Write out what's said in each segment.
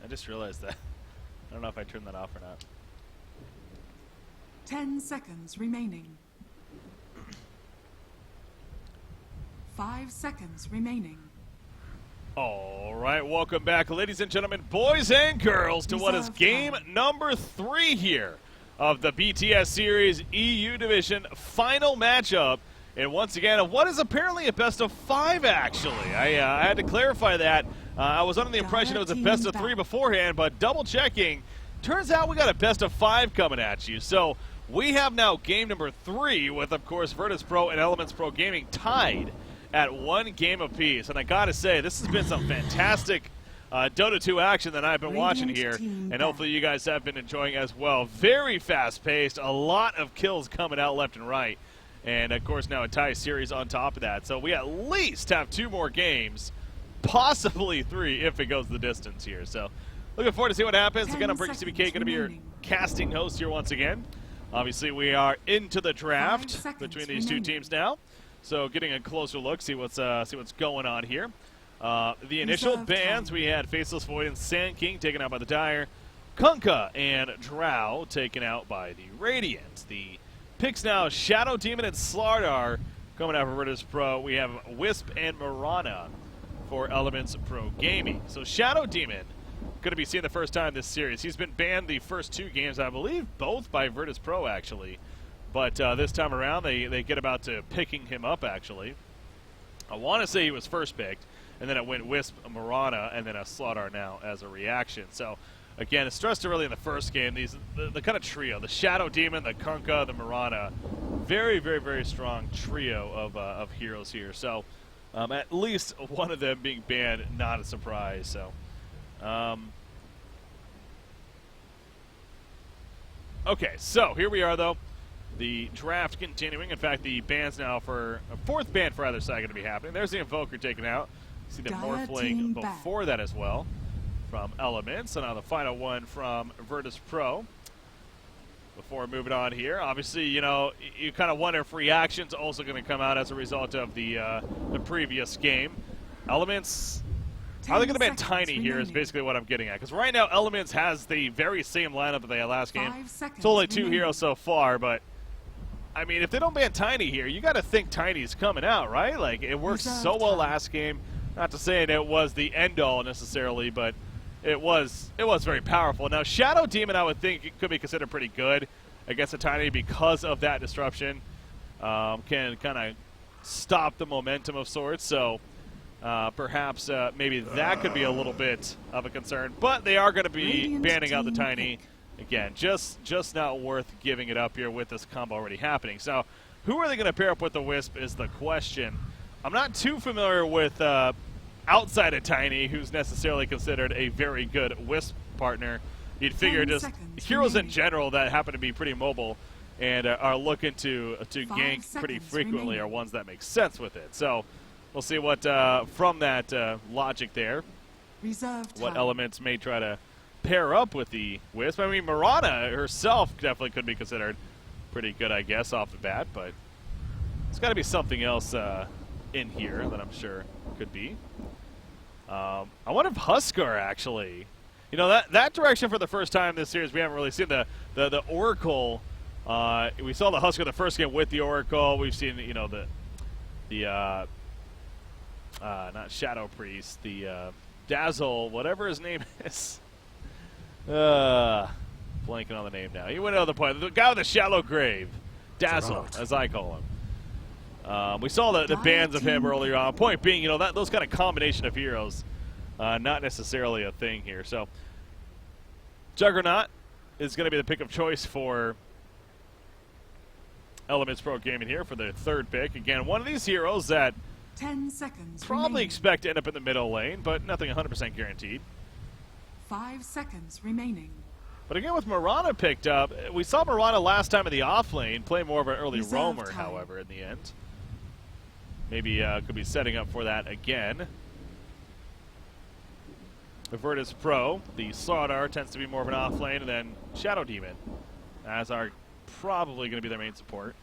I just realized that. I don't know if I turned that off or not. 10 seconds remaining. 5 seconds remaining. All right, welcome back, ladies and gentlemen, boys and girls, to what is game number 3 here of the BTS Series EU Division final matchup. And once again, what is apparently a best of 5, actually. I had to clarify that. I was under the impression it was a best of 3 beforehand, but double checking, turns out we got a best of 5 coming at you. So we have now game number 3 with, of course, Virtus.Pro and Elements.Pro Gaming tied at 1 game apiece. And I gotta say, this has been some fantastic Dota 2 action that I've been watching here, and hopefully you guys have been enjoying as well. Very fast-paced, a lot of kills coming out left and right, and of course now a tie series on top of that. So we at least have 2 more games, possibly 3 if it goes the distance here. So looking forward to see what happens. Again, I'm Breaking CBK, going to be your casting host here once again. Obviously, we are into the draft between these 2 teams now. So getting a closer look, see what's going on here. The initial bans, we had Faceless Void and Sand King taken out by the Dire. Kunkka and Drow taken out by the Radiant. The picks now, Shadow Demon and Slardar coming out for Virtus.Pro. We have Wisp and Marana for Elements.Pro Gaming. So Shadow Demon going to be seen the first time this series. He's been banned the first 2 games, I believe, both by Virtus.Pro actually. But this time around, they get about to picking him up, actually. I want to say he was first picked, and then it went Wisp, Marana, and then a Slardar now as a reaction. So, again, it's stressed early in the first game. The kind of trio, the Shadow Demon, the Kunkka, the Marana, very, very, very strong trio of heroes here. So, at least one of them being banned, not a surprise. So, okay, so here we are, though. The draft continuing. In fact, the bans now for a 4th ban for either side going to be happening. There's the Invoker taken out. See the Morphling before that as well from Elements. So now the final one from Virtus.Pro. Before moving on here, obviously, you know, you kind of wonder if reactions also going to come out as a result of the previous game. Elements, are they going to ban Tiny here is basically what I'm getting at. Because right now, Elements has the very same lineup that they had last game. It's only 2 heroes so far, but I mean, if they don't ban Tiny here, you got to think Tiny's coming out, right? Like, it worked so well last game. Not to say that it was the end-all necessarily, but it was very powerful. Now, Shadow Demon, I would think, it could be considered pretty good against a Tiny because of that disruption. Can kind of stop the momentum of sorts, so perhaps maybe that could be a little bit of a concern. But they are going to be banning out the Tiny. Again, just not worth giving it up here with this combo already happening. So, who are they going to pair up with the Wisp is the question. I'm not too familiar with outside of Tiny, who's necessarily considered a very good Wisp partner. You'd figure just heroes in general that happen to be pretty mobile and are looking to gank pretty frequently are ones that make sense with it. So, we'll see what from that logic there, what elements may try to pair up with the Wisp. I mean, Marana herself definitely could be considered pretty good, I guess, off the bat, but there's got to be something else in here that I'm sure could be. I wonder if Huskar actually, you know, that direction for the first time this series we haven't really seen the Oracle. We saw the Huskar the first game with the Oracle. We've seen, you know, the not Shadow Priest, the Dazzle, whatever his name is. Blanking on the name now. You went to the point. The guy with the shallow grave. Dazzle, as I call him. We saw the bans of him earlier on. Point being, you know, those kind of combination of heroes, not necessarily a thing here. So, Juggernaut is going to be the pick of choice for Elements.Pro Gaming here for their 3rd pick. Again, one of these heroes that 10 seconds probably expect to end up in the middle lane, but nothing 100% guaranteed. 5 seconds remaining. But again, with Marana picked up, we saw Marana last time in the off lane play more of an early roamer, however, in the end. Maybe could be setting up for that again. The Virtus.Pro, the Slardar tends to be more of an off lane, and then Shadow Demon as are probably going to be their main support.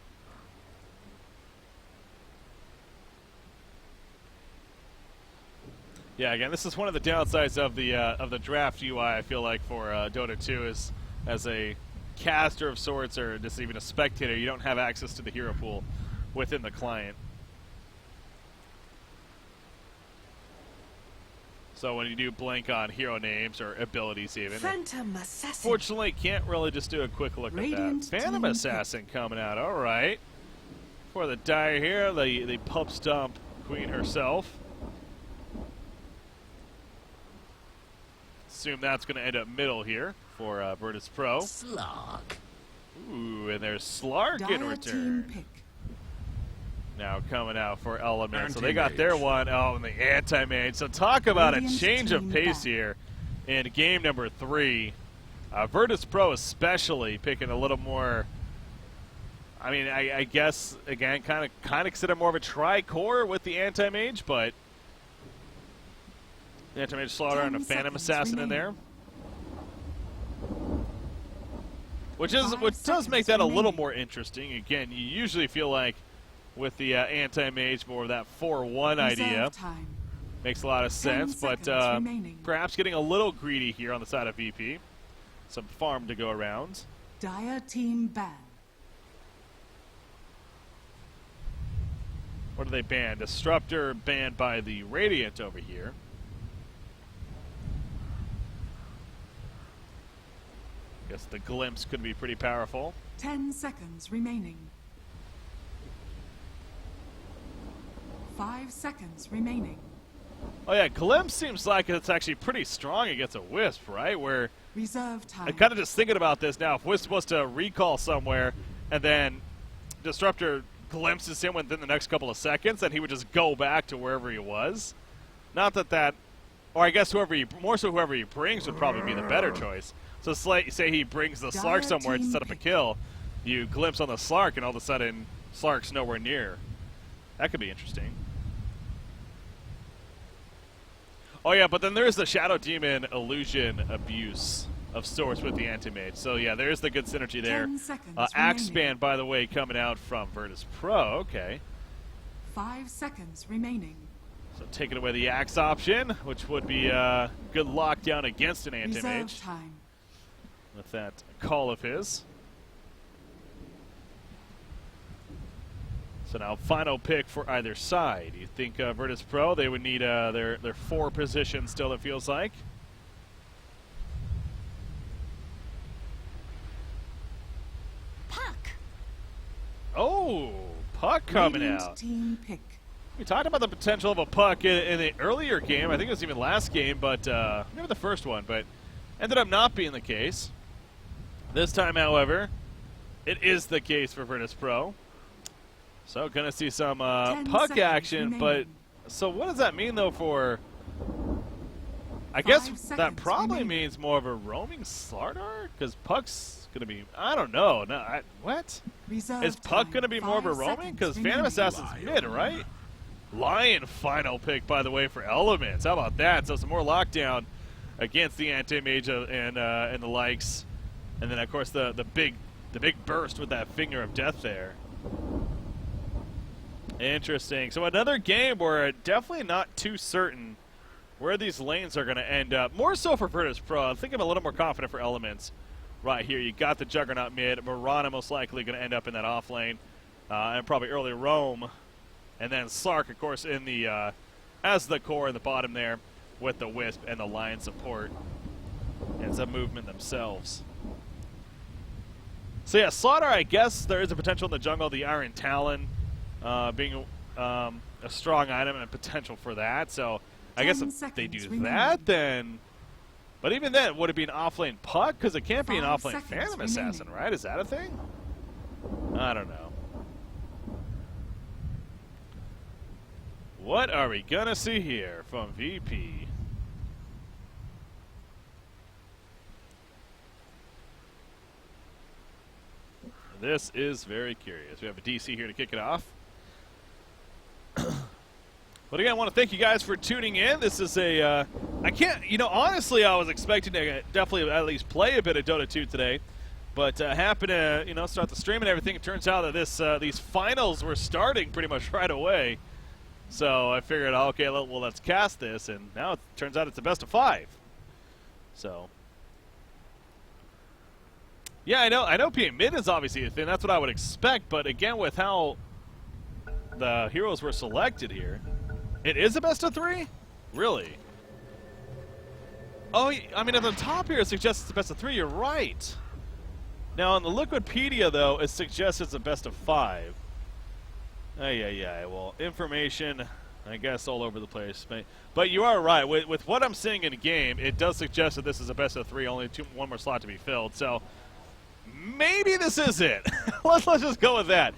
Yeah, again, this is one of the downsides of the draft UI. I feel like for Dota 2 is as a caster of sorts, or just even a spectator, you don't have access to the hero pool within the client. So when you do blank on hero names or abilities even, Phantom Assassin. fortunately can't really just do a quick look Radiant at that. Phantom Assassin coming out, all right. For the Dire here, the pup stomp queen herself. Assume that's going to end up middle here for Virtus.Pro. Slog. Ooh, and there's Slark in Dire return. team pick. Now coming out for Element. So they got their one. Oh, and the anti-mage. So talk about Radiant a change of team pace back. here in game number 3. Virtus.Pro especially picking a little more. I mean, I guess again, kind of consider more of a tri-core with the anti-mage, but the anti-mage Slaughter and a 10 Phantom seconds Assassin in there, remaining. which 5 does make that a little remaining. more interesting. Again, you usually feel like with the anti-mage, more of that 4-1 idea. Reserve time. Makes a lot of 10 sense, but seconds remaining. perhaps getting a little greedy here on the side of VP. Some farm to go around. Dire team ban. What do they ban? Disruptor banned by the Radiant over here. Guess the Glimpse could be pretty powerful. 10 seconds remaining. 5 seconds remaining. Oh yeah, Glimpse seems like it's actually pretty strong against a Wisp, right? Where Reserve time. I'm kind of just thinking about this now. If Wisp was to recall somewhere and then Disruptor glimpses him within the next couple of seconds, then he would just go back to wherever he was. Not that, or I guess whoever he brings would probably be the better choice. So say he brings the Slark Dire somewhere to team set up a pick. kill, you glimpse on the Slark, and all of a sudden Slark's nowhere near. That could be interesting. Oh yeah, but then there's the Shadow Demon illusion abuse of sorts with the Anti-Mage. So yeah, there's the good synergy there. 10 seconds Axe remaining. Band, by the way, coming out from Virtus.Pro. Okay. 5 seconds remaining. So taking away the Axe option, which would be a good lockdown against an Reserve Anti-Mage time. with that call of his. So now final pick for either side. You think Virtus.Pro, they would need their 4 position still, it feels like. Puck. Oh, Puck coming Radiant out. team pick. We talked about the potential of a Puck in the earlier game. I think it was even last game, but maybe the first one, but ended up not being the case. This time, however, it is the case for Virtus.Pro. So going to see some 10 Puck seconds action, but remaining. so what does that mean though for? I 5 guess that seconds probably remaining. means more of a roaming Slardar, because Puck's going to be. I don't know. No, what? Reserve Is Puck time. going to be more of a 5 roaming? seconds Because Phantom remaining. Assassin's mid, right? Lion final pick, by the way, for Elements. How about that? So some more lockdown against the Anti-Mage and the likes. And then, of course, the big burst with that Finger of Death there. Interesting. So another game where definitely not too certain where these lanes are going to end up. More so for Virtus.Pro. I think I'm a little more confident for Elements right here. You got the Juggernaut mid. Mirana most likely going to end up in that off lane. And probably early roam. And then Slark, of course, in the as the core in the bottom there with the Wisp and the Lion support. And some movement themselves. So yeah, Slaughter, I guess there is a potential in the jungle. The Iron Talon being a strong item and a potential for that. So I guess 10 if they do seconds that, then... But even then, would it be an offlane Puck? Because it can't be an 5 offlane seconds Phantom remaining. Assassin, right? Is that a thing? I don't know. What are we going to see here from VP? This is very curious. We have a DC here to kick it off. But again, I want to thank you guys for tuning in. This is a, I can't, honestly, I was expecting to definitely at least play a bit of Dota 2 today. But happened to, start the stream and everything. It turns out that these finals were starting pretty much right away. So I figured, okay, well, let's cast this, and now it turns out it's a best of 5. So, yeah, I know PA mid is obviously a thing. That's what I would expect, but again, with how the heroes were selected here, it is a best of 3? Really? Oh, I mean, at the top here, it suggests it's a best of 3. You're right. Now, on the Liquipedia, though, it suggests it's a best of 5. Yeah. Well, information, I guess, all over the place. But you are right. With what I'm seeing in the game, it does suggest that this is a best of 3, only one more slot to be filled. So maybe this is it. let's just go with that.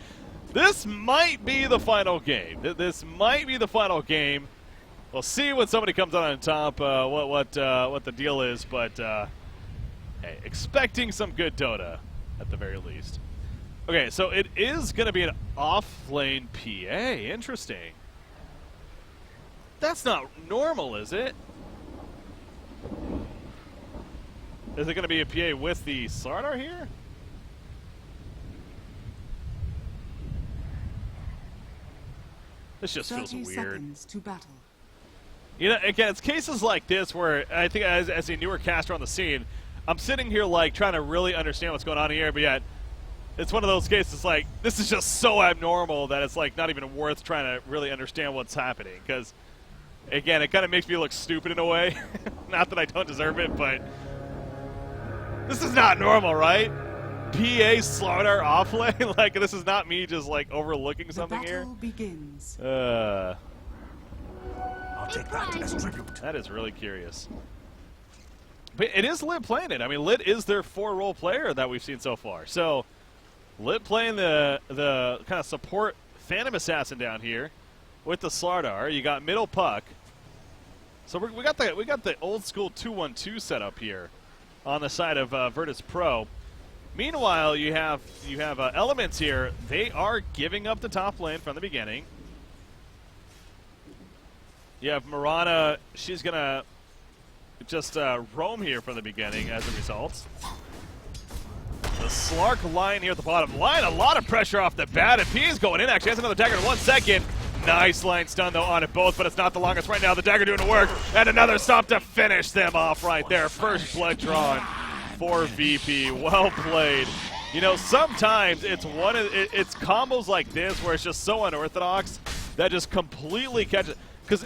This might be the final game. This might be the final game. We'll see when somebody comes out on top what the deal is. But hey, expecting some good Dota at the very least. Okay, so it is going to be an off-lane PA. Interesting. That's not normal, is it? Is it going to be a PA with the Slardar here? This just feels 30 weird. seconds to battle. You know, again, it's cases like this where I think as a newer caster on the scene, I'm sitting here like trying to really understand what's going on here, but yet it's one of those cases like this is just so abnormal that it's like not even worth trying to really understand what's happening. Because again, it kind of makes me look stupid in a way. Not that I don't deserve it, but this is not normal, right? PA Slardar offlane? Like, this is not me just like overlooking something here. The battle begins. I'll take that as tribute. That is really curious. But it is Lit playing it. I mean, Lit is their 4-role player that we've seen so far. So Lit playing the kind of support Phantom Assassin down here with the Slardar. You got middle puck. So we got the old school 2-1-2 setup here on the side of Virtus.Pro. Meanwhile, you have Elements here. They are giving up the top lane from the beginning. You have Mirana. She's gonna just roam here from the beginning as a result. The Slark line here at the bottom. Line a lot of pressure off the bat, and P is going in. Actually has another dagger in 1 second. Nice line stun, though, on it both, but it's not the longest right now. The dagger doing the work, and another stop to finish them off right there. First blood drawn for VP. Well played. You know, sometimes it's it's combos like this where it's just so unorthodox that just completely catches. Because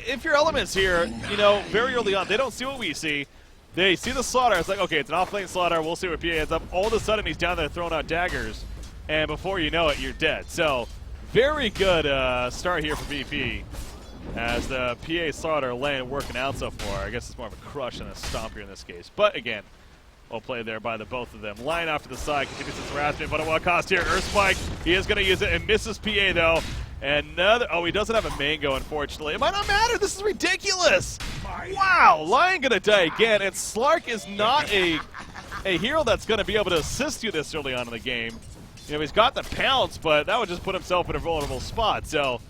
if your Elements here, you know, very early on, they don't see what we see. They see the Slaughter. It's like, okay, it's an off-lane Slaughter. We'll see what PA ends up. All of a sudden, he's down there throwing out daggers. And before you know it, you're dead. So, very good start here for VP. As the PA Slaughter lane working out so far. I guess it's more of a crush than a stomp here in this case. But, again, well played there by the both of them. Line off to the side. Continues his harassment. But at what cost here? Earth Spike. He is going to use it and misses PA, though. Another. Oh, he doesn't have a mango, unfortunately. It might not matter. This is ridiculous. Wow. Lion going to die again. And Slark is not a hero that's going to be able to assist you this early on in the game. You know, he's got the pounce, but that would just put himself in a vulnerable spot. So,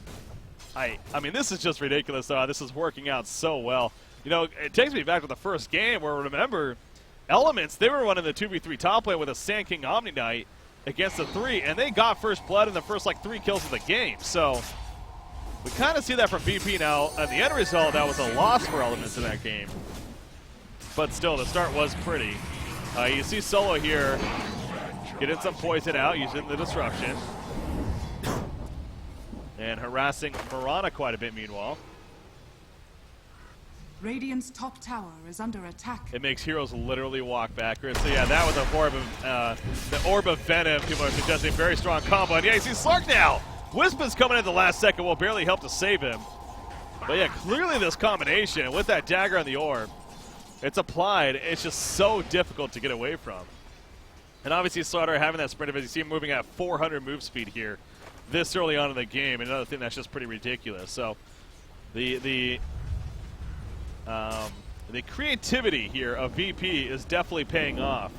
I mean, this is just ridiculous. This is working out so well. You know, it takes me back to the first game where, remember, Elements, they were running the 2v3 top lane with a Sand King Omni Knight against the 3, and they got first blood in the first, like, 3 kills of the game. So, we kind of see that from VP now. At the end result, that was a loss for Elements in that game. But still, the start was pretty. You see Solo here getting some poison out, using the disruption. And harassing Mirana quite a bit, meanwhile. Radiant's top tower is under attack. It makes heroes literally walk backwards. So yeah, that was a orb of, the Orb of Venom. People are suggesting very strong combo. And yeah, you see Slark now. Wisp is coming in at the last second. Will barely help to save him. But yeah, clearly this combination with that dagger on the orb, it's applied. It's just so difficult to get away from. And obviously Slaughter having that sprint, as you see him moving at 400 move speed here this early on in the game. And another thing that's just pretty ridiculous. So the creativity here of VP is definitely paying off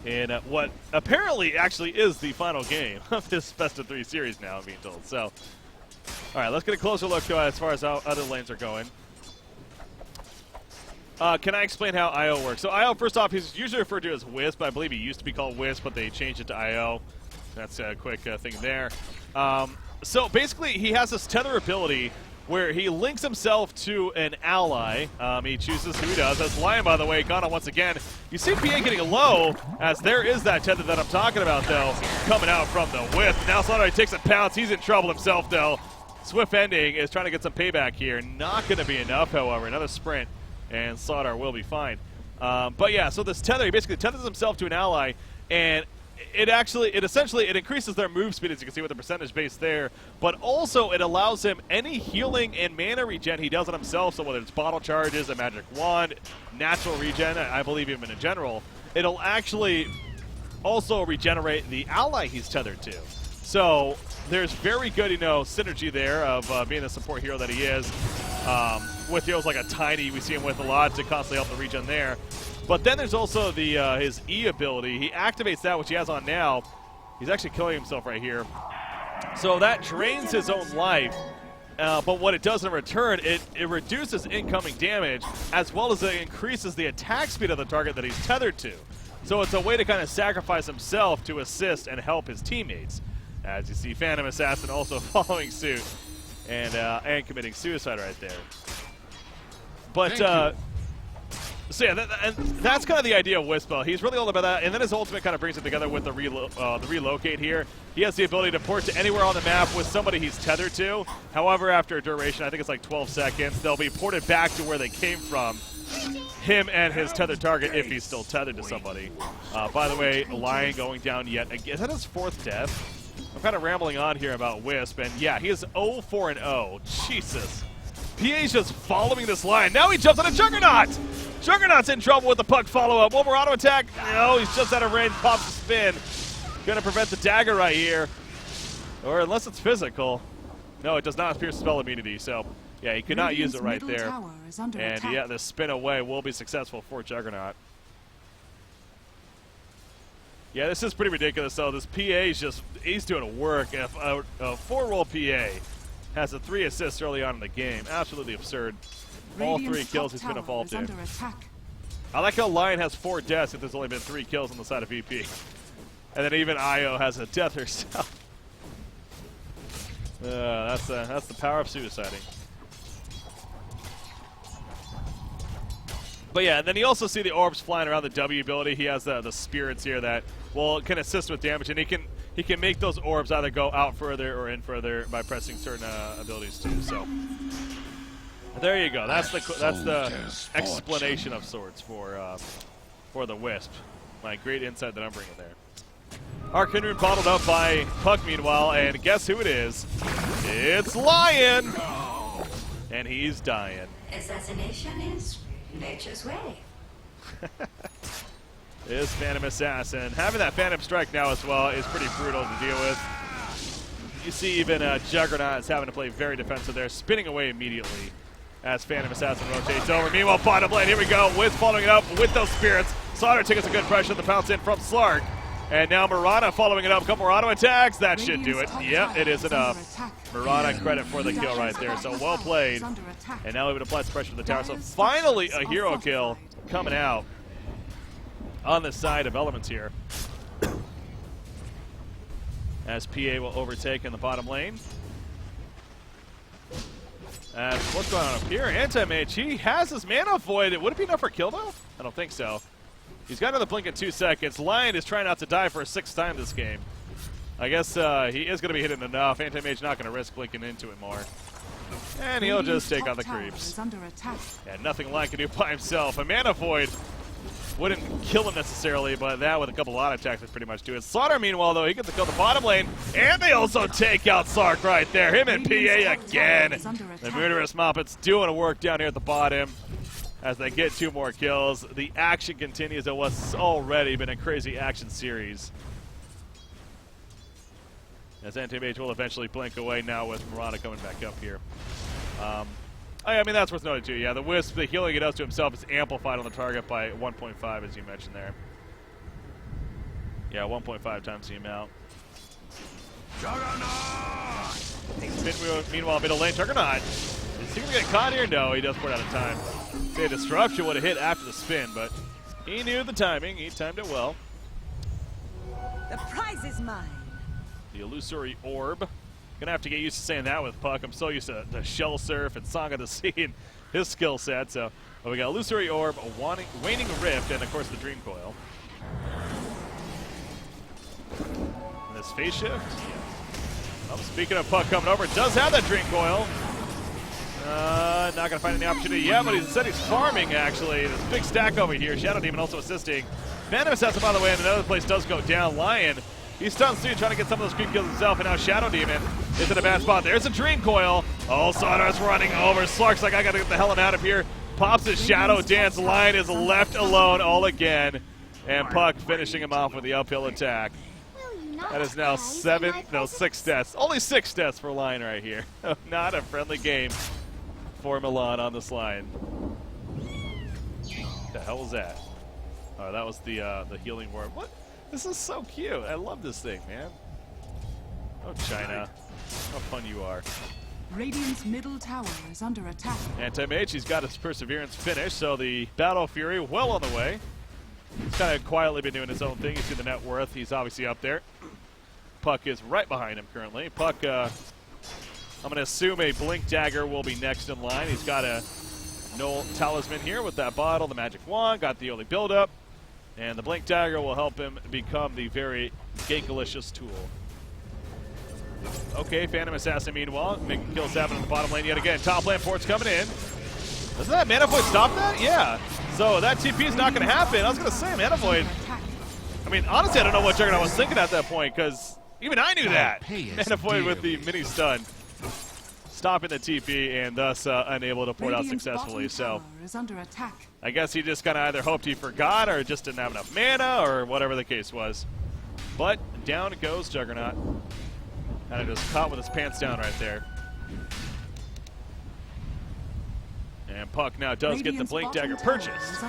in what apparently actually is the final game of this best-of-3 series now, I'm being told. So, all right, let's get a closer look as far as how other lanes are going. Can I explain how IO works? So IO, first off, he's usually referred to as Wisp. I believe he used to be called Wisp, but they changed it to IO. That's a quick thing there. So basically, he has this tether ability where he links himself to an ally. He chooses who he does. That's Lion, by the way, gone on once again. You see PA getting low, as there is that tether that I'm talking about, though, coming out from the whip. Now Slaughter takes a pounce. He's in trouble himself, though. Swift Ending is trying to get some payback here. Not going to be enough, however. Another sprint, and Slaughter will be fine. But yeah, so this tether, he basically tethers himself to an ally, and it essentially increases their move speed, as you can see with the percentage base there, but also it allows him any healing and mana regen he does on himself, so whether it's bottle charges, a magic wand, natural regen, I believe even in general, it'll actually also regenerate the ally he's tethered to. So there's very good, synergy there of being the support hero that he is, with heroes like a Tiny we see him with a lot to constantly help the regen there. But then there's also the his E ability. He activates that, which he has on now. He's actually killing himself right here. So that drains his own life. But what it does in return, it reduces incoming damage, as well as it increases the attack speed of the target that he's tethered to. So it's a way to kind of sacrifice himself to assist and help his teammates. As you see, Phantom Assassin also following suit and committing suicide right there. But so yeah, that's kind of the idea of Wispo. He's really all about that, and then his ultimate kind of brings it together with the relocate here. He has the ability to port to anywhere on the map with somebody he's tethered to. However, after a duration, I think it's like 12 seconds, they'll be ported back to where they came from, him and his tethered target if he's still tethered to somebody. By the way, Lion going down yet again. Is that his 4th death? I'm kind of rambling on here about Wisp, and yeah, he is 0-4-0. Jesus. PA's just following this line. Now he jumps on a Juggernaut! Juggernaut's in trouble with the puck follow-up. Over auto attack. No, he's just out of range. Pops the spin. Gonna prevent the dagger right here. Or unless it's physical. No, it does not pierce spell immunity. So, yeah, he could not use it right there. And yeah, the spin away will be successful for Juggernaut. Yeah, this is pretty ridiculous, though. This PA is just, he's doing work. If a 4-roll PA has a 3 assists early on in the game. Absolutely absurd. All 3 kills he's been involved in. I like how Lion has 4 deaths if there's only been 3 kills on the side of VP. And then even Io has a death herself. That's the power of suiciding. But yeah, and then you also see the orbs flying around the W ability. He has the spirits here that can assist with damage, and he can make those orbs either go out further or in further by pressing certain abilities too. So there you go. That's the explanation of sorts for the Wisp. My great insight that I'm bringing there. Arcane Rune bottled up by Puck meanwhile, and guess who it is? It's Lion! And he's dying. Assassination is nature's way. Is Phantom Assassin. Having that Phantom Strike now as well is pretty brutal to deal with. You see even Juggernaut is having to play very defensive there, spinning away immediately as Phantom Assassin rotates over. Meanwhile, bottom lane, here we go. Wiz following it up with those spirits. Slaughter taking some good pressure, the pounce in from Slark. And now Murata following it up. A couple more auto attacks. That should do it. Yep, it is enough. Murata credit for the kill right there. So well played. And now it applies pressure to the tower. So finally a hero kill coming out on the side of Elements here. As PA will overtake in the bottom lane. What's going on up here? Anti-Mage, he has his mana void. Would it be enough for kill though? I don't think so. He's got another blink in 2 seconds. Lion is trying not to die for a 6th time this game. I guess he is going to be hitting enough. Anti-Mage not going to risk blinking into it more. And he'll just take on the creeps. And nothing Lion can do by himself. A mana void wouldn't kill him necessarily, but that with a couple auto attacks would pretty much do it. Slaughter, meanwhile, though, he gets to kill the bottom lane. And they also take out Sark right there. Him and PA again. The Murderous Moppets doing work down here at the bottom. As they get 2 more kills, the action continues. It was already been a crazy action series. As Anti-Mage will eventually blink away now with Murata coming back up here. I mean, that's worth noting too. Yeah, the Wisp, the healing it does to himself is amplified on the target by 1.5, as you mentioned there. Yeah, 1.5 times the amount. Meanwhile, middle lane, Juggernaut. Is he going to get caught here? No, he does put out of time. The disruption would have hit after the spin, but he knew the timing. He timed it well. The prize is mine. The illusory orb Gonna have to get used to saying that with Puck. I'm so used to the Shell Surf and Song of the Sea and his skill set. So we got Illusory Orb, a Waning Rift, and of course the Dream Coil. And this phase shift. Yeah. Oh, speaking of Puck coming over, does have that Dream Coil. Not gonna find any opportunity yet, but he said he's farming actually. There's a big stack over here. Shadow Demon also assisting. Phantom Assassin, by the way, in another place does go down. Lion, he's stunned soon, trying to get some of those creep kills himself, and now Shadow Demon is in a bad spot. There's a Dream Coil. Oh, Saudar's running over. Slark's like, I gotta get the hell out of here. Pops his Shadow Dance. Lion is left alone all again. And Puck finishing him off with the uphill attack. That is now 6 deaths. Only 6 deaths for Lion right here. Not a friendly game for Milan on this line. What the hell was that? Oh, that was the healing ward. What? This is so cute. I love this thing, man. Oh, China. How fun you are. Radiant's middle tower is under attack. Anti-Mage, he's got his Perseverance finished, so the Battle Fury well on the way. He's kind of quietly been doing his own thing. You see the net worth. He's obviously up there. Puck is right behind him currently. Puck, I'm going to assume a Blink Dagger will be next in line. He's got a Null Talisman here with that bottle, the Magic Wand, got the early build-up. And the Blink Dagger will help him become the very gankalicious tool. Okay, Phantom Assassin meanwhile, making kills happen in the bottom lane yet again. Top lane port's coming in. Doesn't that Mana Void stop that? Yeah. So that TP is not going to happen. I was going to say, Mana Void. I mean, honestly, I don't know what Juggernaut was thinking at that point, because even I knew that. Mana Void with the mini stun, stopping the TP and thus unable to port out successfully. So I guess he just kind of either hoped he forgot or just didn't have enough mana or whatever the case was. But down goes Juggernaut. Kind of just caught with his pants down right there. And Puck now does get the Blink Dagger purchased.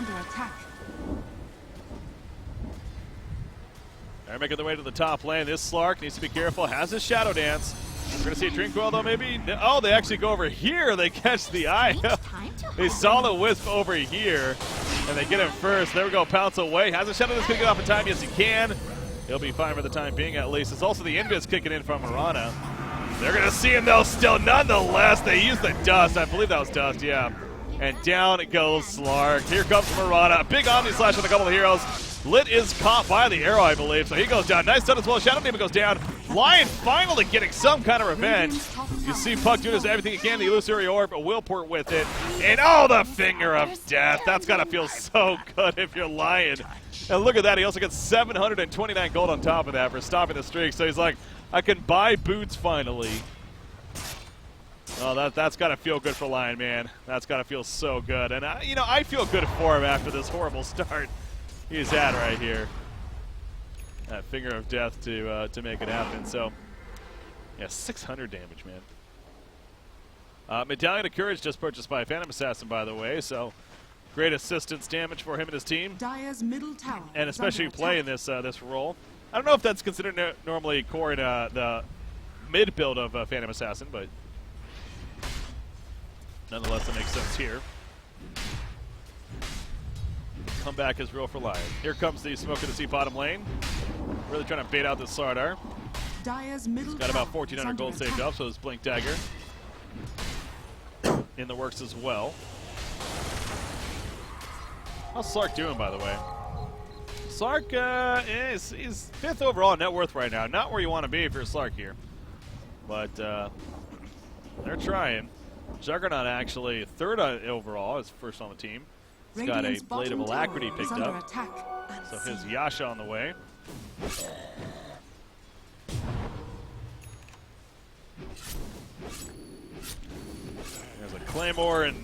They're making their way to the top lane. This Slark needs to be careful. Has his Shadow Dance. We're going to see a Dream Coil though, maybe? Oh, they actually go over here. They catch the eye. They saw the Wisp over here, and they get him first. There we go, pounce away. Has a Shadow Dance going to get off in time? Yes, he can. He'll be fine for the time being, at least. It's also the Invis kicking in from Mirana. They're going to see him, though, still. Nonetheless, they use the Dust. I believe that was Dust, yeah. And down it goes Slark. Here comes Mirana. Big Omni Slash with a couple of heroes. Lit is caught by the arrow, I believe, so he goes down. Nice stun as well. Shadow Demon goes down. Lion finally getting some kind of revenge. You see Puck doing everything he can. The Illusory Orb will port with it. And oh, the Finger of Death. That's got to feel so good if you're Lion. And look at that. He also gets 729 gold on top of that for stopping the streak. So he's like, I can buy boots finally. Oh, that's got to feel good for Lion, man. That's got to feel so good. And, I feel good for him after this horrible start he's at right here. That Finger of Death to make it happen. So, yeah, 600 damage, man. Medallion of Courage just purchased by Phantom Assassin, by the way. So, great assistance damage for him and his team. Dire's middle tower and especially playing this role. I don't know if that's considered normally core in the mid build of Phantom Assassin, but nonetheless, that makes sense here. Comeback is real for Lion. Here comes the Smoke of the Sea bottom lane. Really trying to bait out this Slardar. Dire's middle He's got about 1,400 gold saved up, so his Blink Dagger in the works as well. How's Slark doing, by the way? Slark is 5th overall net worth right now. Not where you want to be if you're Slark here. But they're trying. Juggernaut actually 3rd overall, is first on the team. He's got a Blade of Alacrity picked up. So his Yasha on the way. There's a Claymore and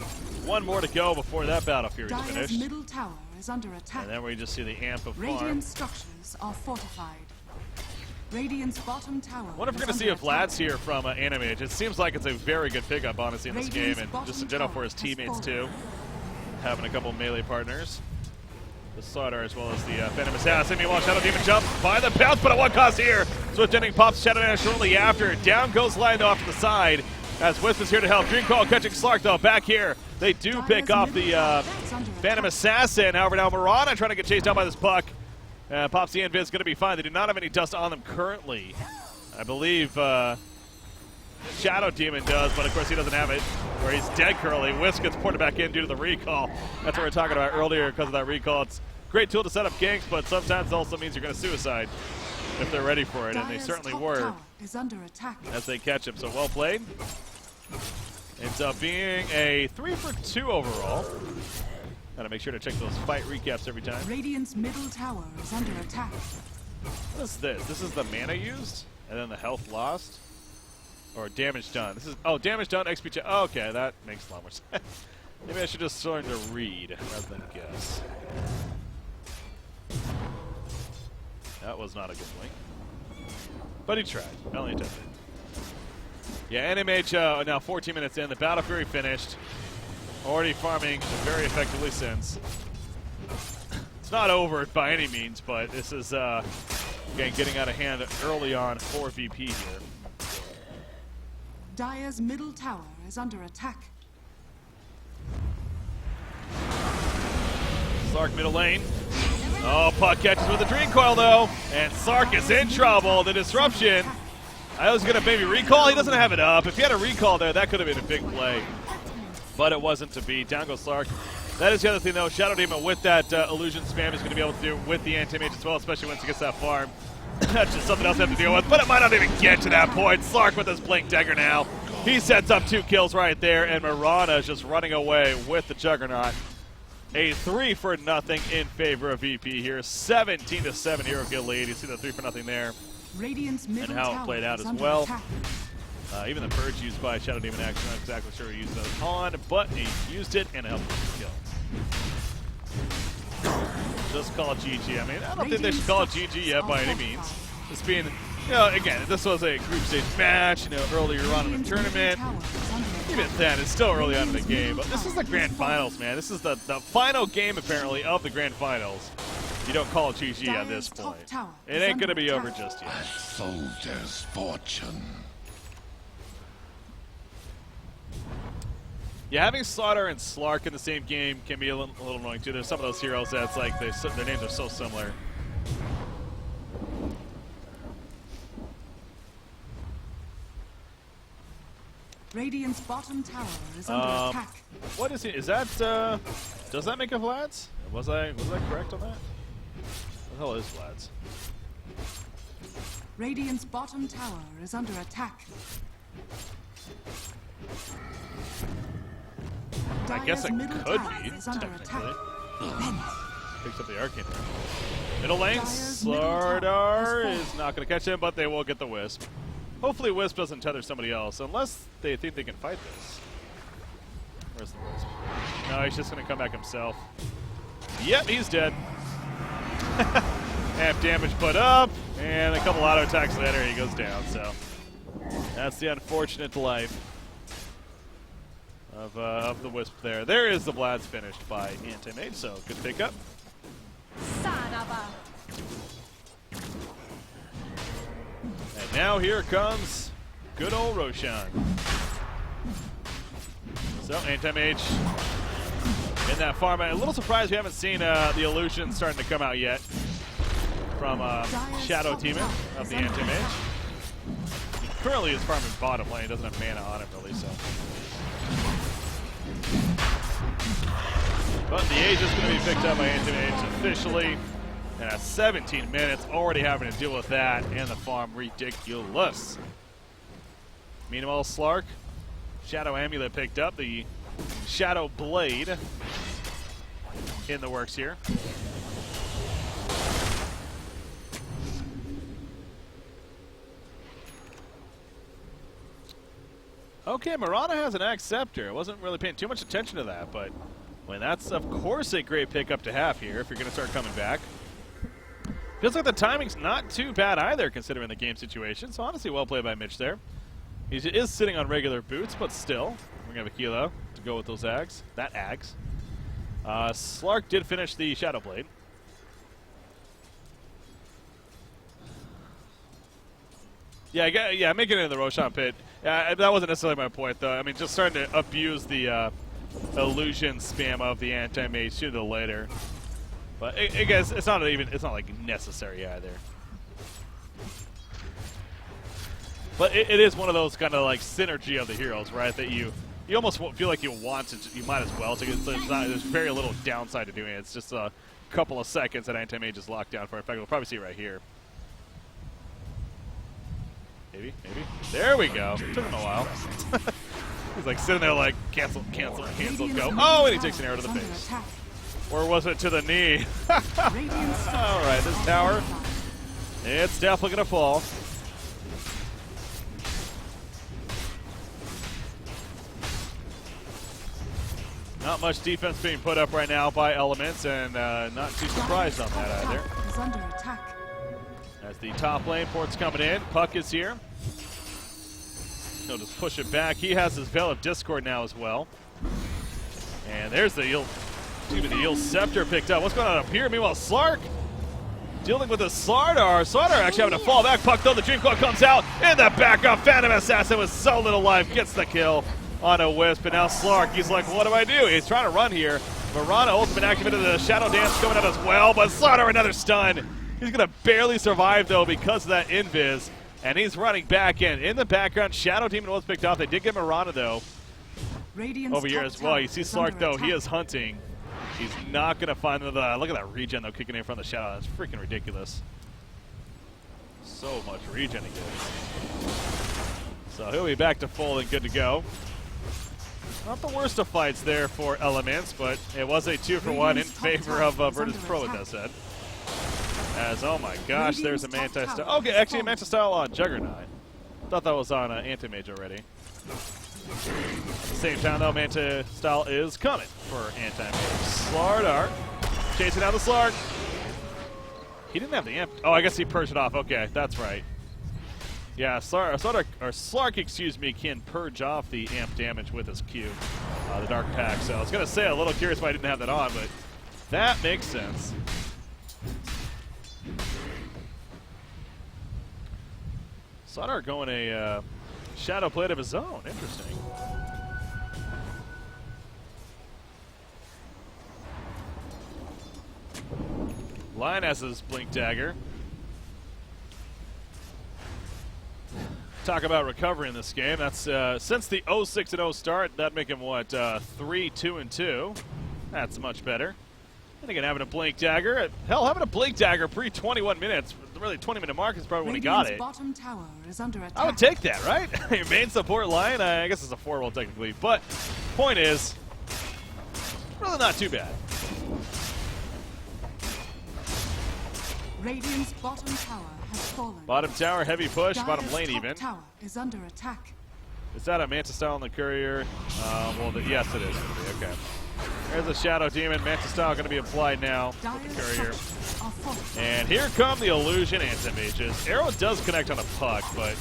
one more to go before that Battle Fury is finished. Middle tower is under attack. And then we just see the Amp of Farm. Radiant structures are fortified. Radiant's bottom tower. I wonder if we're going to see if Vlad's here from Animage. It seems like it's a very good pickup, honestly, in this game, and just in general for his teammates, too. Having a couple melee partners. The Slardar as well as the Phantom Assassin. Meanwhile, Shadow Demon jumps by the bounce, but at what cost here? Swift Ending pops Shadow Demon shortly after. Down goes Lion off to the side as Wisp is here to help. Dream Coil catching Slark, though, back here. They do pick off the Phantom Assassin. However, now Mirana trying to get chased down by this Puck. Pops the Invis, going to be fine. They do not have any dust on them currently. I believe Shadow Demon does, but of course he doesn't have it, or he's dead currently. Wisp gets ported back in due to the recall. That's what we were talking about earlier because of that recall. It's a great tool to set up ganks, but sometimes it also means you're going to suicide if they're ready for it, and they certainly were is under attack. as they catch him. So well played. Ends up being a 3 for 2 overall. Gotta make sure to check those fight recaps every time. Radiant's middle tower is under attack. What is this? This is the mana used, and then the health lost, or damage done. This is damage done, XP check. Oh, okay, that makes a lot more sense. Maybe I should just learn to read rather than guess. That was not a good link, but he tried. Only attempted. Yeah, NMH now 14 minutes in. The Battle Fury finished. Already farming very effectively since. It's not over by any means, but this is again getting out of hand early on for VP here. Dire's middle tower is under attack. Slark middle lane. Oh, puck catches with the Dream Coil though, and Slark is in trouble. The disruption. I was gonna maybe recall. He doesn't have it up. If he had a recall there, that could have been a big play, but it wasn't to be. Down goes Slark. That is the other thing though. Shadow Demon with that illusion spam is going to be able to do with the anti-mage as well, especially once he gets that farm. That's just something else to have to deal with, but it might not even get to that point. Slark with his Blink Dagger now. He sets up 2 kills right there, and Mirana is just running away with the Juggernaut. A 3 for nothing in favor of VP here. 17-7 hero kill lead. You see the 3 for nothing there. Radiant's middle And how it tower played out is as under well. attack. Even the Purge used by Shadow Demon actually, not exactly sure he used those on, but he used it and it helped with the kill. Just call it GG. I mean, I don't think they should call it GG yet by any means. It's being, again, this was a group stage match, earlier on in the tournament. Even then, it's still early on in the game, but this is the grand finals, man. This is the final game, apparently, of the grand finals. You don't call it GG at this point. It ain't going to be over just yet. Soldier's fortune. Yeah, having Slaughter and Slark in the same game can be a little annoying too. There's some of those heroes that's like their names are so similar. Radiant's bottom tower is under attack. What is it? Is that does that make a Vlad's? Was I correct on that? What the hell is Vlad's? Radiant's bottom tower is under attack. I guess it Dire's middle could tower be, is under technically. attack. Picks up the Arcane. Middle lane, Dire's middle tower Slardar has is not going to catch him, but they will get the Wisp. Hopefully Wisp doesn't tether somebody else, unless they think they can fight this. Where's the Wisp? No, he's just going to come back himself. Yep, he's dead. Half damage put up, and a couple auto attacks later, he goes down. So that's the unfortunate life of the Wisp there. There is the Vlad's finished by Anti-Mage, so good pickup. And now here comes good old Roshan. So Anti-Mage in that farm. I'm a little surprised we haven't seen the illusion starting to come out yet from Shadow Demon of the Anti-Mage. He currently is farming bottom lane. He doesn't have mana on him really, so. But the age is going to be picked up by Anti-Mage officially. And at 17 minutes, already having to deal with that and the farm. Ridiculous. Meanwhile, Slark, Shadow Amulet picked up. The Shadow Blade in the works here. Okay, Mirana has an Axe Scepter. I wasn't really paying too much attention to that, but well, that's, of course, a great pickup to have here if you're going to start coming back. Feels like the timing's not too bad either, considering the game situation. So honestly, well played by Mitch there. He is sitting on regular boots, but still, we're going to have a kilo to go with those Ags. That Ags. Slark did finish the Shadow Blade. Yeah, making it in the Roshan pit. That wasn't necessarily my point, though. I mean, just starting to abuse the illusion spam of the Anti-Mage sooner than later. But I guess it's not like necessary either. But it is one of those kind of like synergy of the heroes, right? That you almost feel like you want to, you might as well. So there's very little downside to doing it. It's just a couple of seconds that anti-mage is locked down for. In fact, we'll probably see it right here. Maybe. There we go. Took him a while. He's like sitting there like, cancel, go. Oh, and he takes an arrow to the face. Or was it to the knee? All right, this tower, it's definitely going to fall. Not much defense being put up right now by Elements, and not too surprised on that either. As the top lane port's coming in, Puck is here. He'll just push it back. He has his Veil of Discord now as well. And there's the Eel Scepter picked up. What's going on up here? Meanwhile, Slark dealing with the Slardar. Slardar actually having to fall back. Puck though, the Dream Coil comes out in the backup. Phantom Assassin with so little life gets the kill on a Wisp. And now Slark, he's like, what do I do? He's trying to run here. Mirana ultimate activated, the Shadow Dance coming out as well. But Slardar another stun. He's going to barely survive though because of that Invis. And he's running back in the background, Shadow Demon was picked off. They did get Mirana, though, over here as well. You see Slark, though. He is hunting. He's not going to find the... Look at that regen, though, kicking in front of the Shadow. That's freaking ridiculous. So much regen he gets. So he'll be back to full and good to go. Not the worst of fights there for Elements, but it was a 2-for-1 in favor of Virtus.Pro with that said. As, oh my gosh, there's a Manta Style. Okay, actually a Manta Style on Juggernaut. Thought that was on Anti-Mage already. At the same time, though, Manta Style is coming for Anti-Mage. Slardar chasing down the Slark. He didn't have the amp. Oh, I guess he purged it off. Okay, that's right. Yeah, Slark, excuse me, can purge off the amp damage with his Q, the Dark Pack. So I was going to say, a little curious why I didn't have that on, but that makes sense. Slardar going a Shadow Blade of his own. Interesting. Lion has his Blink Dagger. Talk about recovery in this game. That's since the 0-6-0 start, that'd make him what 3-2-2. That's much better. And again, having a Blink Dagger. Hell, having a Blink Dagger pre-21 minutes, really 20-minute mark is probably when he got it. Bottom tower is under attack. I would take that, right? Your main support line, I guess it's a 4-roll technically, but point is, really not too bad. Radiant's bottom tower has fallen. Bottom tower, heavy push, Dire's bottom lane top even. tower is under attack. Is that a Manta Style on the Courier? Yes, it is. Okay. There's a Shadow Demon. Manta Style going to be applied now with the Courier. And here come the Illusion Anti-Mages. Arrow does connect on a Puck, but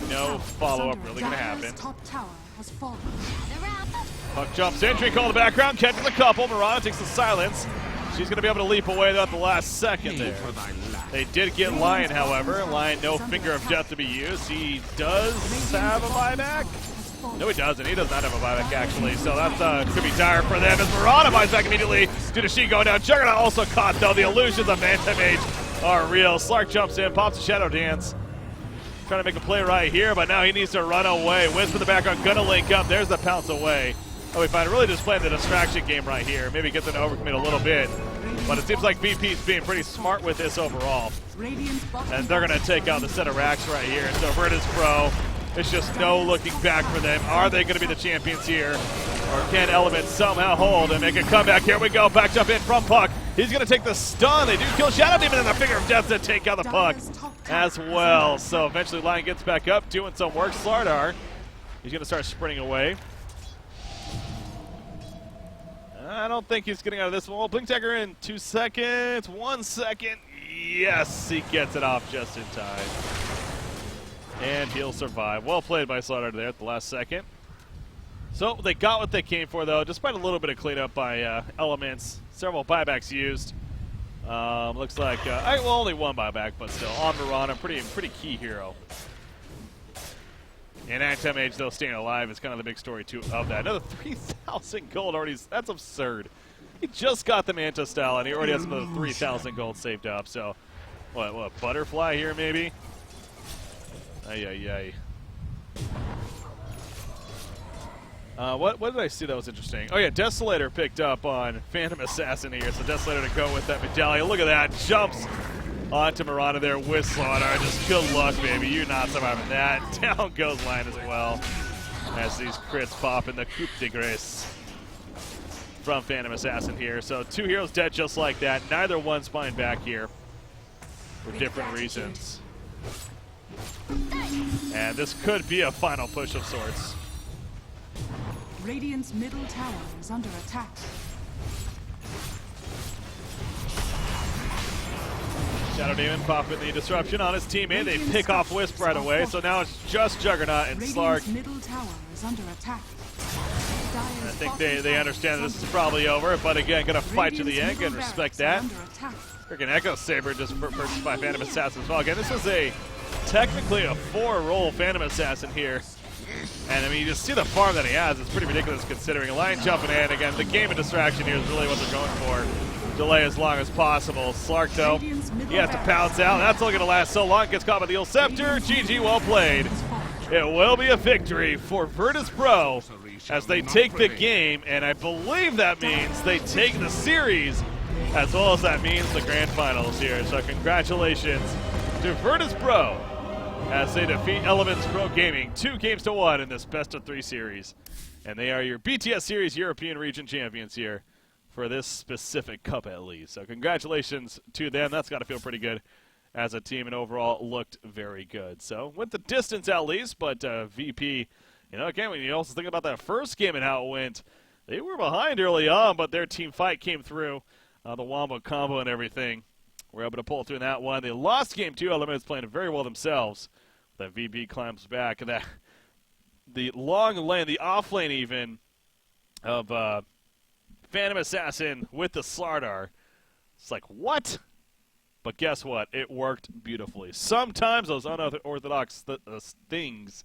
no follow-up really going to happen. Top tower has fallen. Puck jumps in, Dream Coil in the background, catches a couple. Mirana takes the silence. She's going to be able to leap away though at the last second there. They did get Lion, however. Lion, no Finger of Death to be used. He does have a buyback. No, he doesn't. He does not have a buyback, actually. So that could be dire for them as Mirana buys back immediately due to she going down. Juggernaut also caught, though. The illusions of Anti-Mage are real. Slark jumps in, pops a Shadow Dance. Trying to make a play right here, but now he needs to run away. Wisp in the background, gonna link up. There's the pounce away. Oh, we find really just playing the distraction game right here. Maybe gets into overcommit a little bit. But it seems like VP's being pretty smart with this overall. And they're going to take out the set of racks right here. And so Virtus.Pro, it's just no looking back for them. Are they going to be the champions here? Or can Elements somehow hold and make a comeback? Here we go. Back jump in from Puck. He's going to take the stun. They do kill Shadow Demon and the Finger of Death to take out the Puck as well. So eventually Lion gets back up, doing some work. Slardar, he's going to start sprinting away. I don't think he's getting out of this one. Blink Dagger in 2 seconds. 1 second. Yes, he gets it off just in time. And he'll survive. Well played by Slardar there at the last second. So they got what they came for, though, despite a little bit of cleanup by Elements. Several buybacks used. Looks like, only one buyback, but still. On Mirana, pretty key hero. And Anti-Mage, though, staying alive is kind of the big story, too, of that. Another 3,000 gold already. That's absurd. He just got the Manta Style, and he already has another 3,000 gold saved up. So, what, Butterfly here, maybe? Ay, ay, ay. What did I see that was interesting? Oh, yeah, Desolator picked up on Phantom Assassin here, so Desolator to go with that medallion. Look at that. Jumps onto Miranda there with Slaughter. Just good luck, baby. You're not surviving that. Down goes Lion as well as these crits pop in the coup de grace from Phantom Assassin here. So 2 heroes dead just like that. Neither one spine back here for different reasons. And this could be a final push of sorts. Radiant's middle tower is under attack. Shadow Demon popping the disruption on his teammate. They pick off Wisp right away, so now it's just Juggernaut and Slark. Middle tower is under attack. I think they understand this is probably over, but again, gonna fight to the end, gonna respect that. Freaking Echo Saber just purchased by Phantom Assassin as well. Again, this was technically a 4-roll Phantom Assassin here. And I mean, you just see the farm that he has. It's pretty ridiculous considering. Lion jumping in. Again, the game of distraction here is really what they're going for. Delay as long as possible. Slark, though, he has to pounce out. That's only going to last so long. Gets caught by the old Scepter. GG, well played. It will be a victory for Virtus.Pro as they take the game, and I believe that means they take the series, as well as that means the grand finals here. So congratulations to Virtus.Pro as they defeat Elements Pro Gaming 2-1 in this best-of-3 series. And they are your BTS Series European Region champions here for this specific cup at least. So congratulations to them. That's got to feel pretty good as a team, and overall looked very good. So went the distance at least, but VP, you know, again, when you also think about that first game and how it went, they were behind early on, but their team fight came through, the Wombo combo and everything. We're able to pull through in that one. They lost game 2. Elements playing very well themselves. That VP climbs back, and that the long lane, the off lane even, of Phantom Assassin with the Slardar. It's like, what? But guess what? It worked beautifully. Sometimes those unorthodox things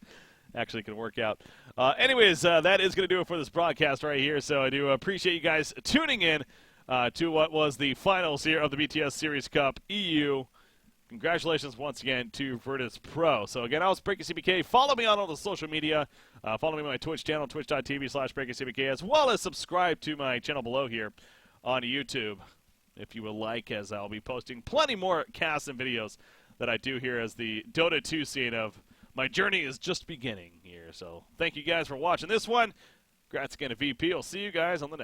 actually can work out. Anyways, that is going to do it for this broadcast right here. So I do appreciate you guys tuning in to what was the finals here of the BTS Series Cup EU. Congratulations once again to Virtus.Pro. So again, I was BreakingCBK. Follow me on all the social media. Follow me on my Twitch channel, twitch.tv/BreakingCBK, as well as subscribe to my channel below here on YouTube, if you would like, as I'll be posting plenty more casts and videos that I do here as the Dota 2 scene of my journey is just beginning here. So thank you guys for watching this one. Congrats again to VP. I'll see you guys on the next